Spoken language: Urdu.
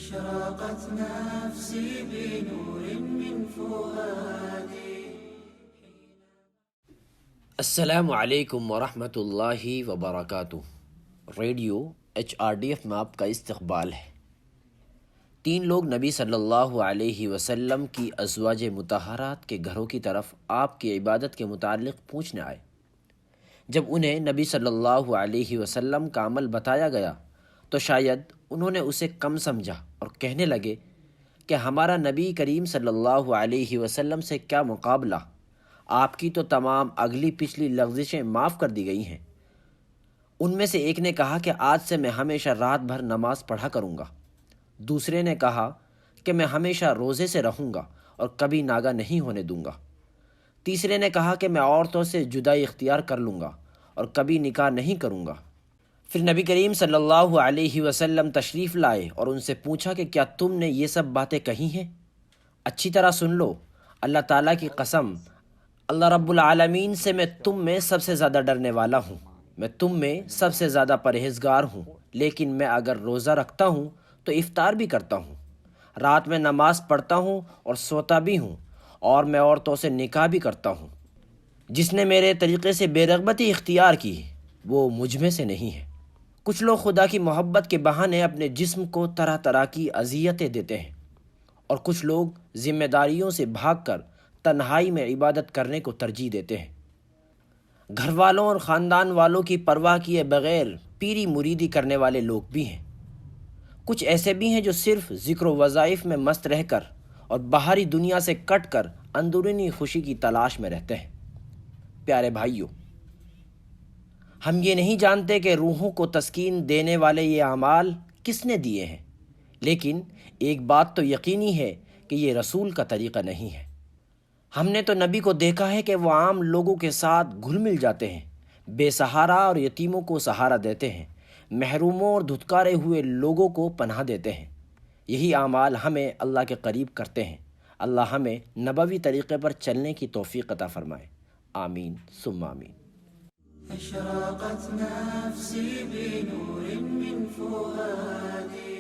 اشرقت نفسی بنور من فؤادی۔ السلام علیکم ورحمۃ اللہ وبرکاتہ۔ ریڈیو HRDF میں آپ کا استقبال ہے۔ 3 لوگ نبی صلی اللہ علیہ وسلم کی ازواج مطہرات کے گھروں کی طرف آپ کی عبادت کے متعلق پوچھنے آئے۔ جب انہیں نبی صلی اللہ علیہ وسلم کا عمل بتایا گیا تو شاید انہوں نے اسے کم سمجھا اور کہنے لگے کہ ہمارا نبی کریم صلی اللہ علیہ وسلم سے کیا مقابلہ، آپ کی تو تمام اگلی پچھلی لغزشیں معاف کر دی گئی ہیں۔ ان میں سے ایک نے کہا کہ آج سے میں ہمیشہ رات بھر نماز پڑھا کروں گا۔ دوسرے نے کہا کہ میں ہمیشہ روزے سے رہوں گا اور کبھی ناگا نہیں ہونے دوں گا۔ تیسرے نے کہا کہ میں عورتوں سے جدائی اختیار کر لوں گا اور کبھی نکاح نہیں کروں گا۔ پھر نبی کریم صلی اللہ علیہ وسلم تشریف لائے اور ان سے پوچھا کہ کیا تم نے یہ سب باتیں کہی ہیں؟ اچھی طرح سن لو، اللہ تعالیٰ کی قسم، اللہ رب العالمین سے میں تم میں سب سے زیادہ ڈرنے والا ہوں، میں تم میں سب سے زیادہ پرہیزگار ہوں، لیکن میں اگر روزہ رکھتا ہوں تو افطار بھی کرتا ہوں، رات میں نماز پڑھتا ہوں اور سوتا بھی ہوں، اور میں عورتوں سے نکاح بھی کرتا ہوں۔ جس نے میرے طریقے سے بے رغبتی اختیار کی وہ مجھ میں سے نہیں ہے۔ کچھ لوگ خدا کی محبت کے بہانے اپنے جسم کو طرح طرح کی اذیتیں دیتے ہیں، اور کچھ لوگ ذمہ داریوں سے بھاگ کر تنہائی میں عبادت کرنے کو ترجیح دیتے ہیں۔ گھر والوں اور خاندان والوں کی پرواہ کیے بغیر پیری مریدی کرنے والے لوگ بھی ہیں۔ کچھ ایسے بھی ہیں جو صرف ذکر و وظائف میں مست رہ کر اور باہری دنیا سے کٹ کر اندرونی خوشی کی تلاش میں رہتے ہیں۔ پیارے بھائیوں، ہم یہ نہیں جانتے کہ روحوں کو تسکین دینے والے یہ اعمال کس نے دیے ہیں، لیکن ایک بات تو یقینی ہے کہ یہ رسول کا طریقہ نہیں ہے۔ ہم نے تو نبی کو دیکھا ہے کہ وہ عام لوگوں کے ساتھ گھل مل جاتے ہیں، بے سہارا اور یتیموں کو سہارا دیتے ہیں، محروموں اور دھتکارے ہوئے لوگوں کو پناہ دیتے ہیں۔ یہی اعمال ہمیں اللہ کے قریب کرتے ہیں۔ اللہ ہمیں نبوی طریقے پر چلنے کی توفیق عطا فرمائے۔ آمین ثم آمین۔ اشرقت نفسی بنور من فؤادی۔